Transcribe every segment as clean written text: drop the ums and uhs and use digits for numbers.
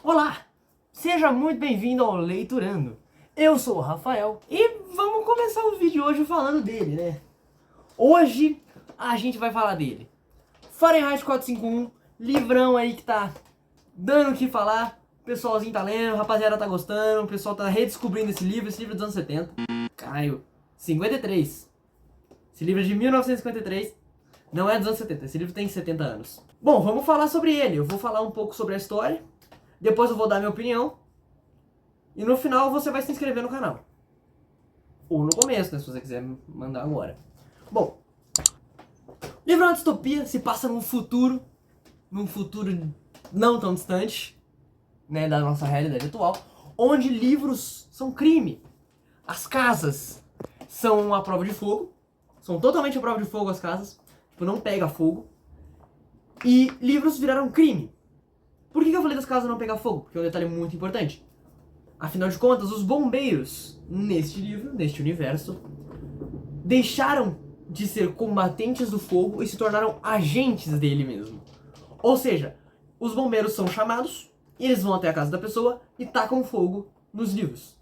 Olá, seja muito bem-vindo ao Leiturando. Eu sou o Rafael e vamos começar o vídeo hoje falando dele, né? Hoje a gente vai falar dele. Fahrenheit 451, livrão aí que tá dando o que falar. O pessoalzinho tá lendo, a rapaziada tá gostando, o pessoal tá redescobrindo esse livro dos anos 70. Caralho, 53. Esse livro é de 1953, não é dos anos 70, esse livro tem 70 anos. Bom, vamos falar sobre ele. Eu vou falar um pouco sobre a história. Depois eu vou dar minha opinião. E no final você vai se inscrever no canal. Ou no começo, né? Se você quiser mandar agora. Bom, livro é uma distopia, se passa num futuro não tão distante, né, da nossa realidade atual, onde livros são crime. As casas são a prova de fogo. São totalmente a prova de fogo as casas. Tipo, não pega fogo. E livros viraram crime. Por que eu falei das casas não pegar fogo? Porque é um detalhe muito importante. Afinal de contas, os bombeiros, neste livro, neste universo, deixaram de ser combatentes do fogo e se tornaram agentes dele mesmo. Ou seja, os bombeiros são chamados, e eles vão até a casa da pessoa e tacam fogo nos livros.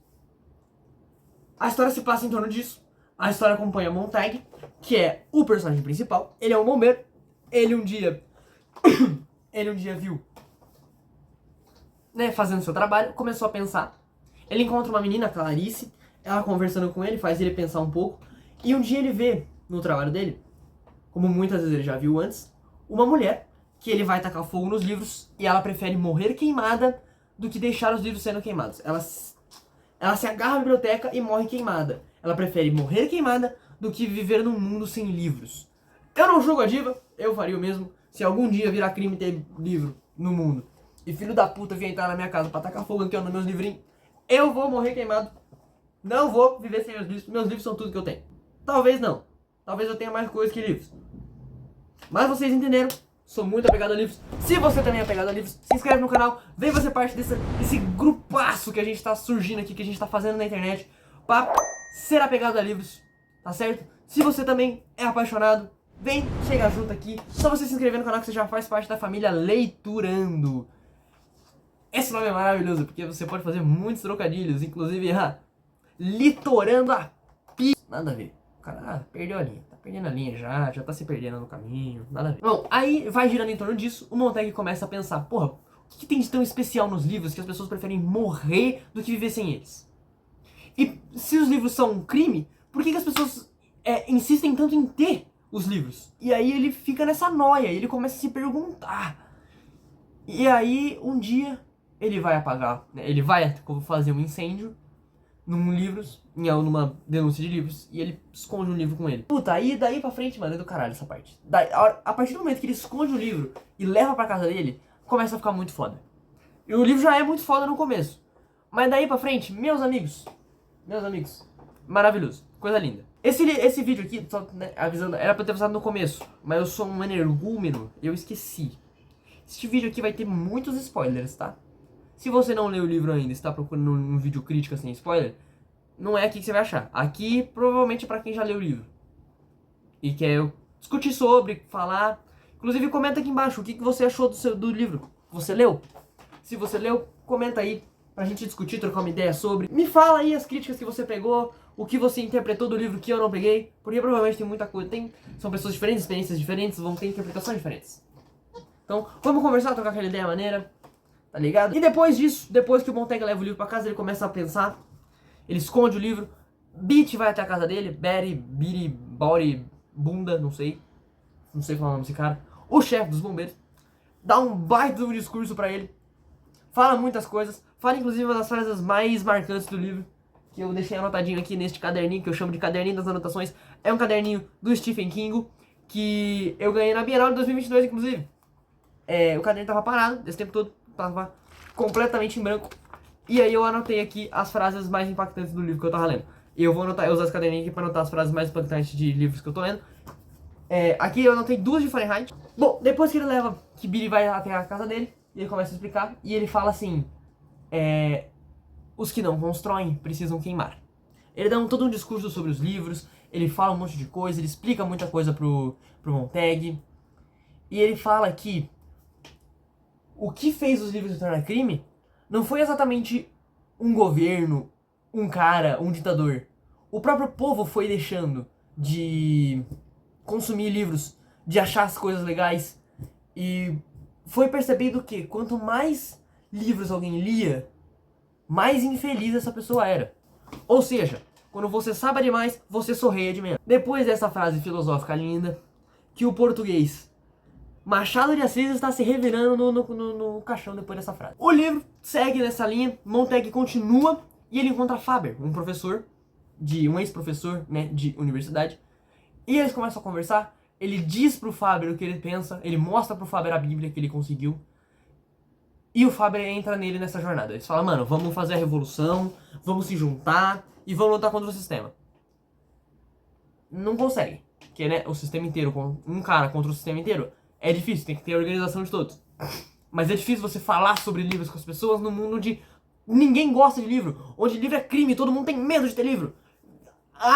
A história se passa em torno disso. A história acompanha Montag, que é o personagem principal. Ele é um bombeiro. Ele um dia viu, né, fazendo seu trabalho, começou a pensar. Ele encontra uma menina, Clarice, ela conversando com ele, faz ele pensar um pouco. E um dia ele vê, no trabalho dele, como muitas vezes ele já viu antes, uma mulher que ele vai tacar fogo nos livros e ela prefere morrer queimada do que deixar os livros sendo queimados. Ela se agarra à biblioteca e morre queimada. Ela prefere morrer queimada do que viver num mundo sem livros. Eu não julgo a diva, eu faria o mesmo se algum dia virar crime ter livro no mundo. E filho da puta vier entrar na minha casa pra tacar fogo aqui ó, nos meus livrinhos. Eu vou morrer queimado. Não vou viver sem meus livros. Meus livros são tudo que eu tenho. Talvez não. Talvez eu tenha mais coisas que livros. Mas vocês entenderam. Sou muito apegado a livros. Se você também é apegado a livros, se inscreve no canal. Vem fazer parte desse grupaço que a gente tá surgindo aqui, que a gente tá fazendo na internet, pra ser apegado a livros. Tá certo? Se você também é apaixonado, vem, chega junto aqui. Só você se inscrever no canal que você já faz parte da família Leiturando. Esse nome é maravilhoso, porque você pode fazer muitos trocadilhos, inclusive, litorando a pi... Nada a ver. O cara perdeu a linha, tá perdendo a linha já tá se perdendo no caminho, nada a ver. Bom, aí vai girando em torno disso, o Montag começa a pensar, porra, o que tem de tão especial nos livros que as pessoas preferem morrer do que viver sem eles? E se os livros são um crime, por que as pessoas insistem tanto em ter os livros? E aí ele fica nessa noia, ele começa a se perguntar. E aí, um dia... ele vai apagar, né? Ele vai fazer um incêndio numa denúncia de livros e ele esconde um livro com ele. Puta, aí daí pra frente, mano, é do caralho essa parte. A partir do momento que ele esconde o livro e leva pra casa dele, começa a ficar muito foda. E o livro já é muito foda no começo. Mas daí pra frente, meus amigos, maravilhoso, coisa linda. Esse vídeo aqui, só, né, avisando, era pra eu ter passado no começo, mas eu sou um energúmeno, eu esqueci. Este vídeo aqui vai ter muitos spoilers, tá? Se você não leu o livro ainda e está procurando um vídeo crítico sem spoiler, não é aqui que você vai achar. Aqui provavelmente é pra quem já leu o livro e quer discutir sobre, falar. Inclusive comenta aqui embaixo o que você achou do livro. Você leu? Se você leu, comenta aí pra gente discutir, trocar uma ideia sobre. Me fala aí as críticas que você pegou, o que você interpretou do livro que eu não peguei, porque provavelmente tem muita coisa. São pessoas diferentes, experiências diferentes, vão ter interpretações diferentes. Então vamos conversar, trocar aquela ideia maneira. Tá ligado? E depois disso, depois que o Montag leva o livro pra casa, ele começa a pensar. Ele esconde o livro. Beat vai até a casa dele. Biri, Bori, Bunda, não sei. Não sei qual é o nome desse cara. O chefe dos bombeiros. Dá um baita de um discurso pra ele. Fala muitas coisas. Fala inclusive uma das frases mais marcantes do livro. Que eu deixei anotadinho aqui neste caderninho, que eu chamo de caderninho das anotações. É um caderninho do Stephen King. Que eu ganhei na Bienal de 2022, inclusive. O caderninho tava parado esse tempo todo. Tava completamente em branco. E aí eu anotei aqui as frases mais impactantes do livro que eu tava lendo. E eu vou usar esse caderninho aqui pra anotar as frases mais impactantes de livros que eu tô lendo. Aqui eu anotei 2 de Fahrenheit. Bom, depois que ele leva, que Billy vai até a casa dele, ele começa a explicar. E ele fala assim, os que não constroem precisam queimar. Ele dá todo um discurso sobre os livros. Ele fala um monte de coisa, ele explica muita coisa pro Montag. E ele fala que o que fez os livros se tornar crime não foi exatamente um governo, um cara, um ditador. O próprio povo foi deixando de consumir livros, de achar as coisas legais. E foi percebido que quanto mais livros alguém lia, mais infeliz essa pessoa era. Ou seja, quando você sabe demais, você sorria de menos. Depois dessa frase filosófica linda, que o português Machado de Assis está se revirando no caixão depois dessa frase. O livro segue nessa linha, Montag continua e ele encontra Faber, um professor, um ex-professor, né, de universidade. E eles começam a conversar, ele diz pro Faber o que ele pensa, ele mostra pro Faber a Bíblia que ele conseguiu. E o Faber entra nele nessa jornada. Eles falam, mano, vamos fazer a revolução, vamos se juntar e vamos lutar contra o sistema. Não consegue. Porque, né, o sistema inteiro, um cara contra o sistema inteiro, é difícil, tem que ter a organização de todos. Mas é difícil você falar sobre livros com as pessoas num mundo onde ninguém gosta de livro, onde livro é crime, todo mundo tem medo de ter livro.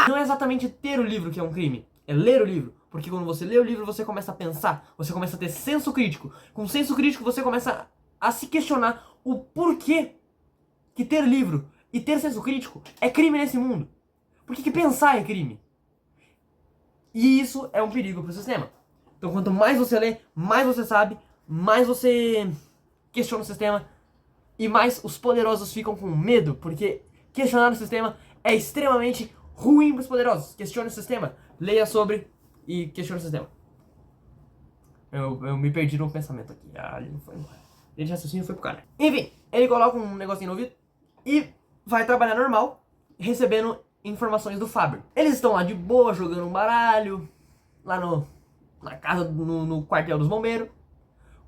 Não é exatamente ter o livro que é um crime, é ler o livro. Porque quando você lê o livro, você começa a pensar, você começa a ter senso crítico. Com senso crítico, você começa a se questionar o porquê que ter livro e ter senso crítico é crime nesse mundo. Por que pensar é crime? E isso é um perigo para o sistema. Então, quanto mais você lê, mais você sabe, mais você questiona o sistema e mais os poderosos ficam com medo, porque questionar o sistema é extremamente ruim para os poderosos. Questione o sistema, leia sobre e questione o sistema. Eu me perdi no pensamento aqui. Ele não foi embora. Ele de raciocínio foi pro cara. Enfim, ele coloca um negocinho no ouvido e vai trabalhar normal, recebendo informações do Faber. Eles estão lá de boa, jogando um baralho, lá na casa, no quartel dos bombeiros,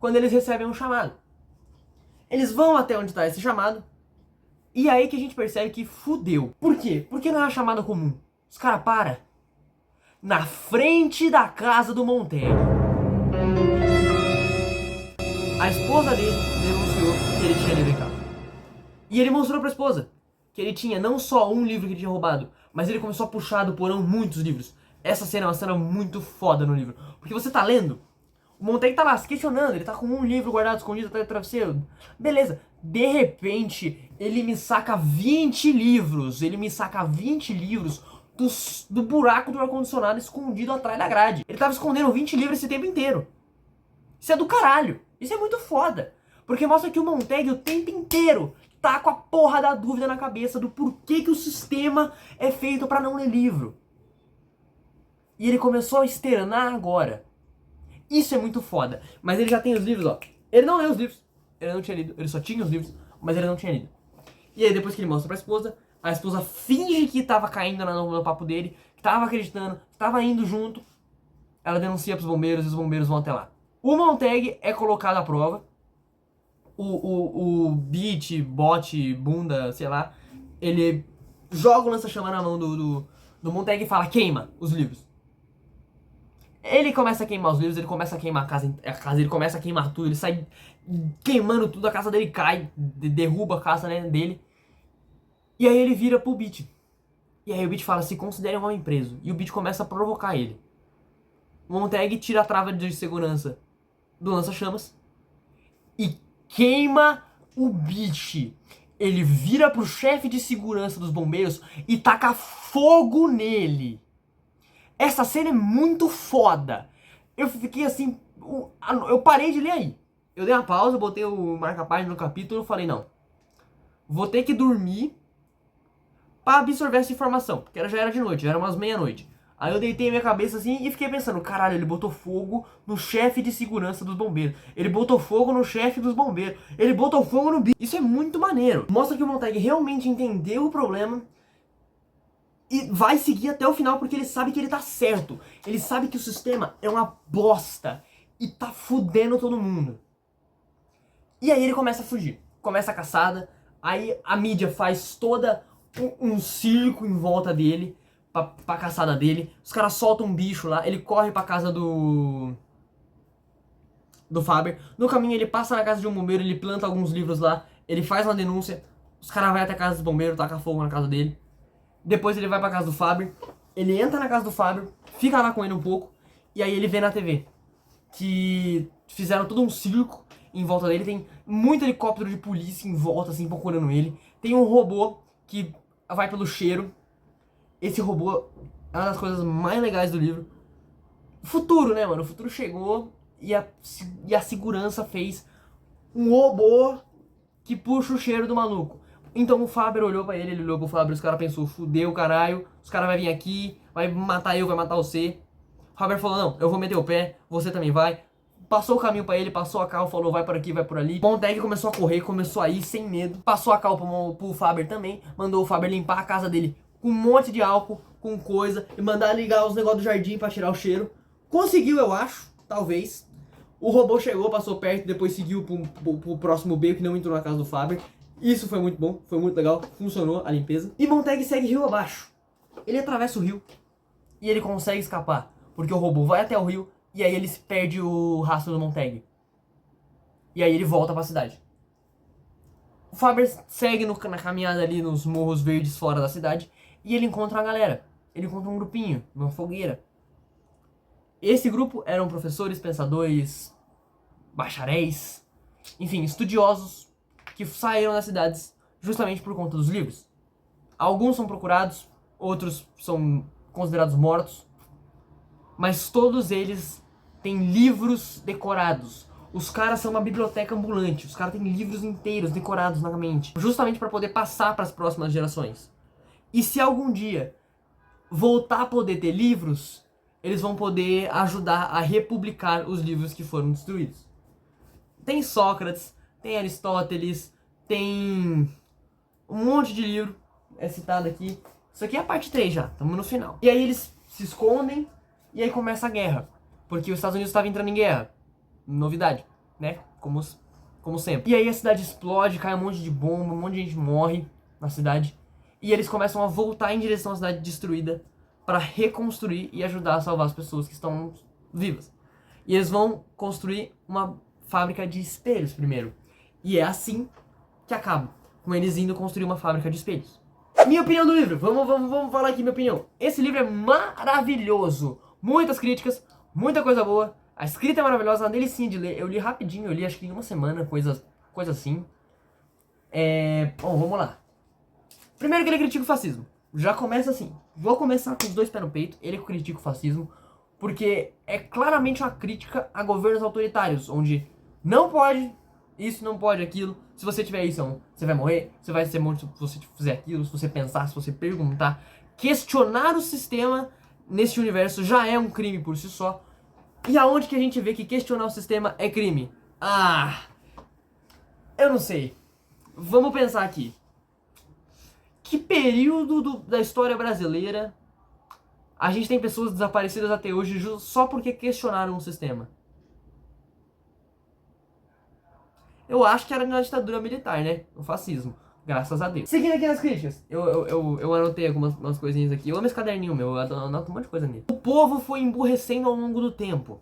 quando eles recebem um chamado. Eles vão até onde está esse chamado, e aí que a gente percebe que fudeu. Por quê? Porque não é uma chamada comum. Os caras param na frente da casa do Montag. A esposa dele denunciou que ele tinha livro em casa. E ele mostrou pra esposa que ele tinha não só um livro que ele tinha roubado, mas ele começou a puxar do porão muitos livros. Essa cena é uma cena muito foda no livro. Porque você tá lendo, o Montag tá lá se questionando, ele tá com um livro guardado escondido atrás do travesseiro. Beleza, de repente ele me saca 20 livros. Ele me saca 20 livros do buraco do ar-condicionado escondido atrás da grade. Ele tava escondendo 20 livros esse tempo inteiro. Isso é do caralho. Isso é muito foda. Porque mostra que o Montag o tempo inteiro tá com a porra da dúvida na cabeça do porquê que o sistema é feito pra não ler livro. E ele começou a externar agora. Isso é muito foda. Mas ele já tem os livros, ó. Ele não leu os livros. Ele não tinha lido. Ele só tinha os livros, mas ele não tinha lido. E aí depois que ele mostra pra esposa, a esposa finge que tava caindo no papo dele, que tava acreditando, que tava indo junto. Ela denuncia pros bombeiros e os bombeiros vão até lá. O Montag é colocado à prova. O Beat, Bot, Bunda, sei lá, ele joga o lança-chama na mão do Montag e fala, queima os livros. Ele começa a queimar os livros, ele começa a queimar a casa, ele começa a queimar tudo, ele sai queimando tudo, a casa dele cai, derruba a casa, né, dele. E aí ele vira pro Beat. E aí o Beat fala, se considere um homem preso. E o Beat começa a provocar ele. O Montag tira a trava de segurança do lança-chamas e queima o Beat. Ele vira pro chefe de segurança dos bombeiros e taca fogo nele. Essa cena é muito foda. Eu fiquei assim, eu parei de ler aí. Eu dei uma pausa, botei o marca-página no capítulo e falei, não, vou ter que dormir pra absorver essa informação, porque já era de noite, já era umas meia-noite. Aí eu deitei minha cabeça assim e fiquei pensando, caralho, ele botou fogo no chefe de segurança dos bombeiros. Ele botou fogo no chefe dos bombeiros. Ele botou fogo no bicho. Isso é muito maneiro. Mostra que o Montag realmente entendeu o problema e vai seguir até o final porque ele sabe que ele tá certo. Ele sabe que o sistema é uma bosta e tá fudendo todo mundo. E aí ele começa a fugir. Começa a caçada. Aí a mídia faz toda um circo em volta dele. Pra caçada dele. Os caras soltam um bicho lá. Ele corre pra casa do Faber. No caminho ele passa na casa de um bombeiro. Ele planta alguns livros lá. Ele faz uma denúncia. Os caras vão até a casa do bombeiro. Taca fogo na casa dele. Depois ele vai pra casa do Faber. Ele entra na casa do Faber. Fica lá com ele um pouco. E aí ele vê na TV que fizeram todo um circo. em volta dele, tem muito helicóptero de polícia em volta, assim, procurando ele. Tem um robô que vai pelo cheiro. Esse robô é uma das coisas mais legais do livro. Futuro, né, mano? O futuro chegou e a segurança fez um robô que puxa o cheiro do maluco. Então o Faber olhou pra ele olhou pro Faber, os caras pensou, fudeu, caralho, os caras vão vir aqui, vai matar eu, vai matar você. O Faber falou, não, eu vou meter o pé, você também vai. Passou o caminho pra ele, passou a cal, falou, vai por aqui, vai por ali. Montag começou a correr, começou a ir sem medo. Passou a cal pro Faber também, mandou o Faber limpar a casa dele com um monte de álcool, com coisa, e mandar ligar os negócios do jardim pra tirar o cheiro. Conseguiu, eu acho, talvez. O robô chegou, passou perto, depois seguiu pro próximo beco que não entrou na casa do Faber. Isso foi muito bom, foi muito legal, funcionou a limpeza. E Montag segue rio abaixo. Ele atravessa o rio e ele consegue escapar, porque o robô vai até o rio e aí ele perde o rastro do Montag. E aí ele volta pra cidade. O Faber segue na caminhada ali nos morros verdes fora da cidade e ele encontra a galera. Ele encontra um grupinho, numa fogueira. Esse grupo eram professores, pensadores, bacharéis, enfim, estudiosos que saíram das cidades justamente por conta dos livros. Alguns são procurados, outros são considerados mortos, mas todos eles têm livros decorados. Os caras são uma biblioteca ambulante, os caras têm livros inteiros decorados na mente, justamente para poder passar para as próximas gerações. E se algum dia voltar a poder ter livros, eles vão poder ajudar a republicar os livros que foram destruídos. Tem Sócrates, tem Aristóteles, tem um monte de livro é citado aqui. Isso aqui é a parte 3 já, estamos no final. E aí eles se escondem e aí começa a guerra, porque os Estados Unidos estavam entrando em guerra. Novidade, né? Como sempre. E aí a cidade explode, cai um monte de bomba, um monte de gente morre na cidade. E eles começam a voltar em direção à cidade destruída para reconstruir e ajudar a salvar as pessoas que estão vivas. E eles vão construir uma fábrica de espelhos primeiro. E é assim que acaba, com eles indo construir uma fábrica de espelhos. Minha opinião do livro, vamos falar aqui minha opinião. Esse livro é maravilhoso. Muitas críticas, muita coisa boa. A escrita é maravilhosa, uma delicinha de ler. Eu li rapidinho, eu li acho que em uma semana, coisa assim. Bom, vamos lá. Primeiro que ele critica o fascismo. Já começa assim. Vou começar com os dois pés no peito. Ele critica o fascismo porque é claramente uma crítica a governos autoritários, onde não pode isso, não pode aquilo. Se você tiver isso, você vai morrer. Você vai ser morto se você fizer aquilo, se você pensar, se você perguntar. Questionar o sistema nesse universo já é um crime por si só. E aonde que a gente vê que questionar o sistema é crime? Eu não sei. Vamos pensar aqui. Que período da história brasileira a gente tem pessoas desaparecidas até hoje só porque questionaram o sistema? Eu acho que era na ditadura militar, né? O fascismo. Graças a Deus. Seguindo aqui nas críticas, eu anotei algumas coisinhas aqui. Eu amo esse caderninho meu, eu anoto um monte de coisa nele. O povo foi emburrecendo ao longo do tempo.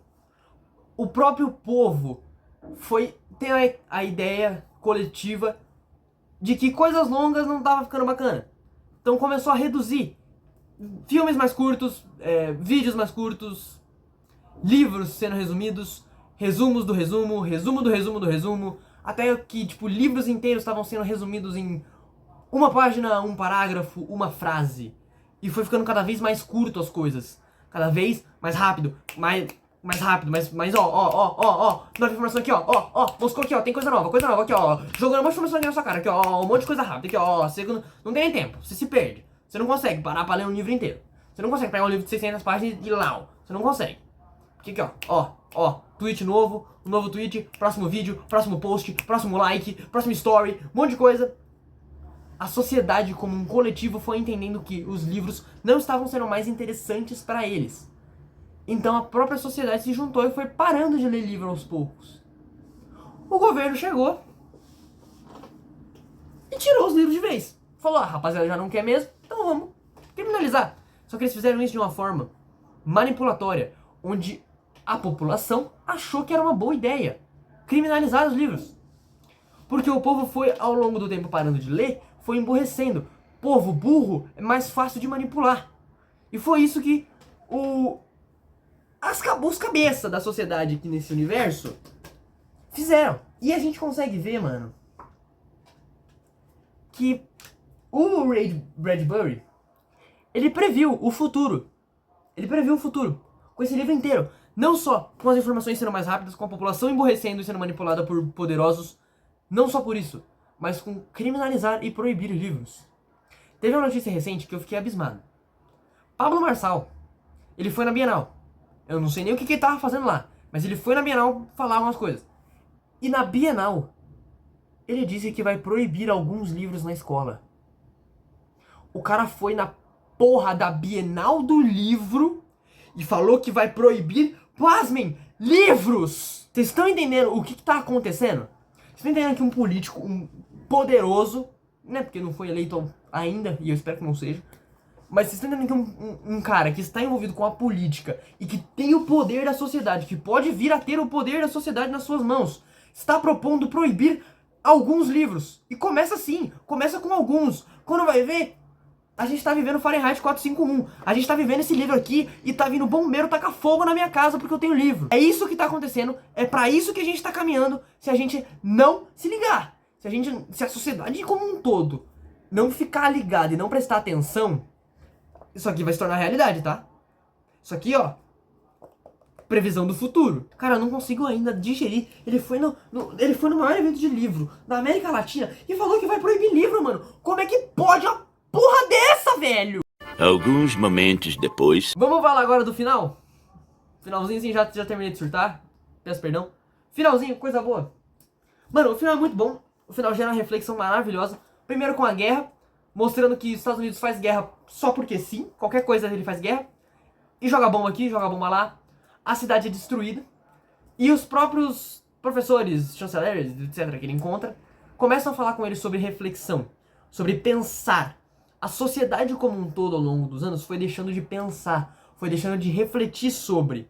O próprio povo tem a ideia coletiva de que coisas longas não tava ficando bacana. Então começou a reduzir filmes mais curtos, vídeos mais curtos, livros sendo resumidos, resumos do resumo, resumo do resumo do resumo, até que tipo livros inteiros estavam sendo resumidos em uma página, um parágrafo, uma frase. E foi ficando cada vez mais curto as coisas, cada vez mais rápido, mais rápido, mas nova informação aqui, Moscou aqui, tem coisa nova aqui, jogando um monte de informação aqui na sua cara, aqui, um monte de coisa rápida, aqui, você não tem nem tempo, você se perde, você não consegue parar pra ler um livro inteiro, você não consegue pegar um livro de 600 páginas e lá, você não consegue. Aqui, tweet novo, um novo tweet, próximo vídeo, próximo post, próximo like, próximo story, um monte de coisa. A sociedade como um coletivo foi entendendo que os livros não estavam sendo mais interessantes para eles. Então a própria sociedade se juntou e foi parando de ler livro aos poucos. O governo chegou e tirou os livros de vez. Falou, rapaziada, já não quer mesmo, então vamos criminalizar. Só que eles fizeram isso de uma forma manipulatória, onde a população achou que era uma boa ideia criminalizar os livros. Porque o povo foi, ao longo do tempo, parando de ler, foi emburrecendo. Povo burro é mais fácil de manipular. E foi isso que os cabeças da sociedade aqui nesse universo fizeram. E a gente consegue ver, mano, que o Ray Bradbury, ele previu o futuro. Ele previu o futuro com esse livro inteiro. Não só com as informações sendo mais rápidas, com a população emborrecendo e sendo manipulada por poderosos. Não só por isso, mas com criminalizar e proibir livros. Teve uma notícia recente que eu fiquei abismado. Pablo Marçal, ele foi na Bienal. Eu não sei nem o que ele tava fazendo lá, mas ele foi na Bienal falar umas coisas. E na Bienal, ele disse que vai proibir alguns livros na escola. O cara foi na porra da Bienal do Livro e falou que vai proibir, pasmem, livros! Vocês estão entendendo o que tá acontecendo? Vocês estão entendendo que um político, um poderoso, né, porque não foi eleito ainda, e eu espero que não seja, mas vocês estão entendendo que um cara que está envolvido com a política e que tem o poder da sociedade, que pode vir a ter o poder da sociedade nas suas mãos, está propondo proibir alguns livros. E começa assim, começa com alguns. Quando vai ver, a gente tá vivendo Fahrenheit 451. A gente tá vivendo esse livro aqui e tá vindo bombeiro tacar fogo na minha casa porque eu tenho livro. É isso que tá acontecendo, é pra isso que a gente tá caminhando se a gente não se ligar. Se a sociedade como um todo não ficar ligada e não prestar atenção, isso aqui vai se tornar realidade, tá? Isso aqui, ó, previsão do futuro. Cara, eu não consigo ainda digerir. Ele foi no maior evento de livro da América Latina e falou que vai proibir livro, mano. Como é que pode uma porra dessa, velho? Alguns momentos depois. Vamos falar agora do final? Finalzinho, sim, já terminei de surtar. Peço perdão. Finalzinho, coisa boa. Mano, o final é muito bom. O final gera uma reflexão maravilhosa. Primeiro com a guerra, mostrando que os Estados Unidos faz guerra só porque sim. Qualquer coisa ele faz guerra. E joga bomba aqui, joga bomba lá. A cidade é destruída. E os próprios professores, chanceleres, etc., que ele encontra, começam a falar com ele sobre reflexão. Sobre pensar. A sociedade como um todo ao longo dos anos foi deixando de pensar. Foi deixando de refletir sobre.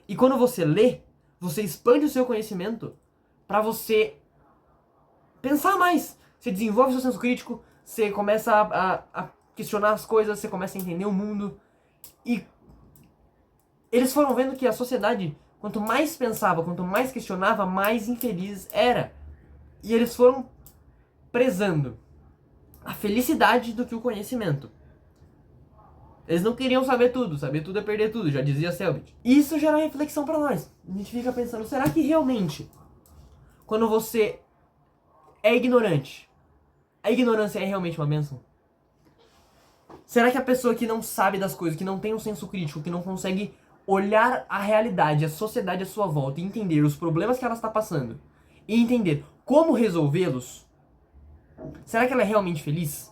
E quando você lê, você expande o seu conhecimento para você pensar mais. Você desenvolve seu senso crítico, você começa a questionar as coisas, você começa a entender o mundo. E eles foram vendo que a sociedade, quanto mais pensava, quanto mais questionava, mais infeliz era. E eles foram prezando a felicidade do que o conhecimento. Eles não queriam saber tudo é perder tudo, já dizia Selbit. E isso gera uma reflexão pra nós. A gente fica pensando, será que realmente, quando você é ignorante, a ignorância é realmente uma bênção? Será que a pessoa que não sabe das coisas, que não tem um senso crítico, que não consegue olhar a realidade, a sociedade à sua volta e entender os problemas que ela está passando e entender como resolvê-los, será que ela é realmente feliz?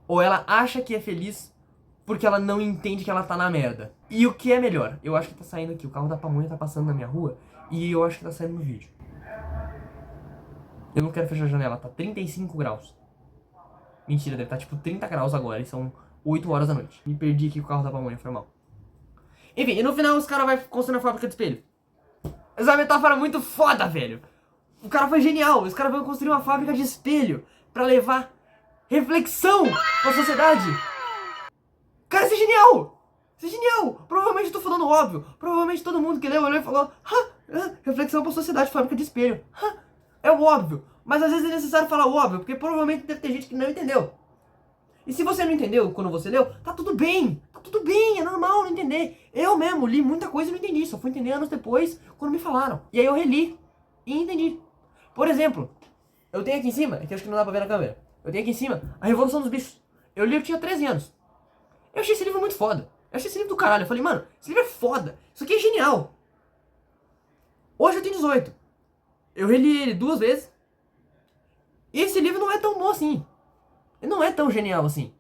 Ou ela acha que é feliz porque ela não entende que ela tá na merda? E o que é melhor? Eu acho que tá saindo aqui, o carro da pamonha tá passando na minha rua e eu acho que tá saindo no vídeo. Eu não quero fechar a janela, tá 35 graus. Mentira, deve estar tipo 30 graus agora e são 8 horas da noite. Me perdi aqui com o carro da pamonha, foi mal. Enfim, e no final os caras vão construir a fábrica de espelho. Essa é uma metáfora muito foda, velho. O cara foi genial. Os caras vão construir uma fábrica de espelho pra levar reflexão pra sociedade. Cara, isso é genial. Isso é genial. Provavelmente eu tô falando óbvio. Provavelmente todo mundo que leu olhou e falou reflexão pra sociedade, fábrica de espelho. É o óbvio. Mas às vezes é necessário falar o óbvio, porque provavelmente deve ter gente que não entendeu. E se você não entendeu quando você leu, tá tudo bem. Tá tudo bem, é normal não entender. Eu mesmo li muita coisa e não entendi. Só fui entender anos depois, quando me falaram. E aí eu reli e entendi. Por exemplo, eu tenho aqui em cima, que acho que não dá pra ver na câmera. Eu tenho aqui em cima A Revolução dos Bichos. Eu li, eu tinha 13 anos. Eu achei esse livro muito foda. Eu achei esse livro do caralho. Eu falei, mano, esse livro é foda. Isso aqui é genial. Hoje eu tenho 18. Eu reli ele 2 vezes. E esse livro não é tão bom assim. Ele não é tão genial assim.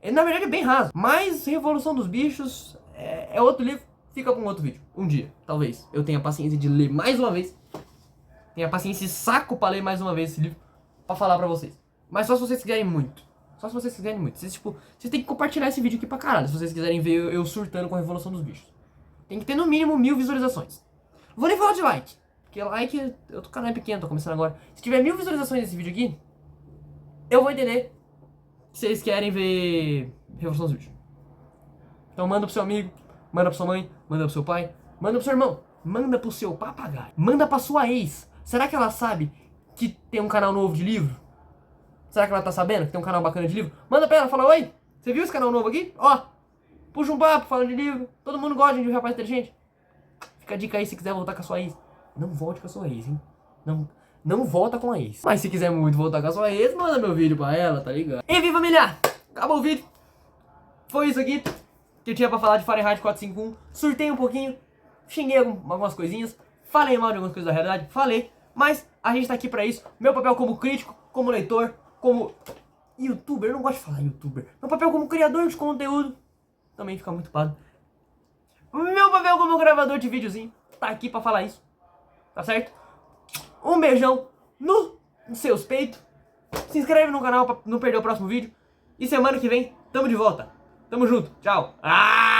Ele na verdade é bem raso. Mas Revolução dos Bichos é outro livro. Fica com outro vídeo. Um dia, talvez. Eu tenha paciência de ler mais uma vez. Tenha paciência e saco pra ler mais uma vez esse livro. Pra falar pra vocês. Mas só se vocês quiserem muito. Só se vocês quiserem muito. Vocês têm que compartilhar esse vídeo aqui pra caralho. Se vocês quiserem ver eu surtando com a Revolução dos Bichos. Tem que ter no mínimo 1000 visualizações. Vou nem falar de like. Porque like, o canal é pequeno, tô começando agora. Se tiver 1000 visualizações nesse vídeo aqui, eu vou entender se vocês querem ver Revolução dos Bichos. Então manda pro seu amigo, manda pra sua mãe, manda pro seu pai, manda pro seu irmão, manda pro seu papagaio, manda pra sua ex. Será que ela sabe que tem um canal novo de livro? Será que ela tá sabendo que tem um canal bacana de livro? Manda pra ela, fala, oi, você viu esse canal novo aqui? Ó, puxa um papo falando de livro. Todo mundo gosta de rapaz inteligente. Fica a dica aí se quiser voltar com a sua ex. Não volte com a sua ex, hein? Não volta com a ex. Mas se quiser muito voltar com a sua ex, manda meu vídeo pra ela, tá ligado? Enfim, família, acabou o vídeo. Foi isso aqui que eu tinha pra falar de Fahrenheit 451. Surtei um pouquinho, xinguei algumas coisinhas, falei mal de algumas coisas da realidade, falei. Mas a gente tá aqui pra isso. Meu papel como crítico, como leitor, como youtuber, eu não gosto de falar youtuber. Meu papel como criador de conteúdo também fica muito pado. Meu papel como gravador de videozinho tá aqui pra falar isso. Tá certo? Um beijão nos seus peitos. Se inscreve no canal pra não perder o próximo vídeo. E semana que vem, tamo de volta. Tamo junto. Tchau.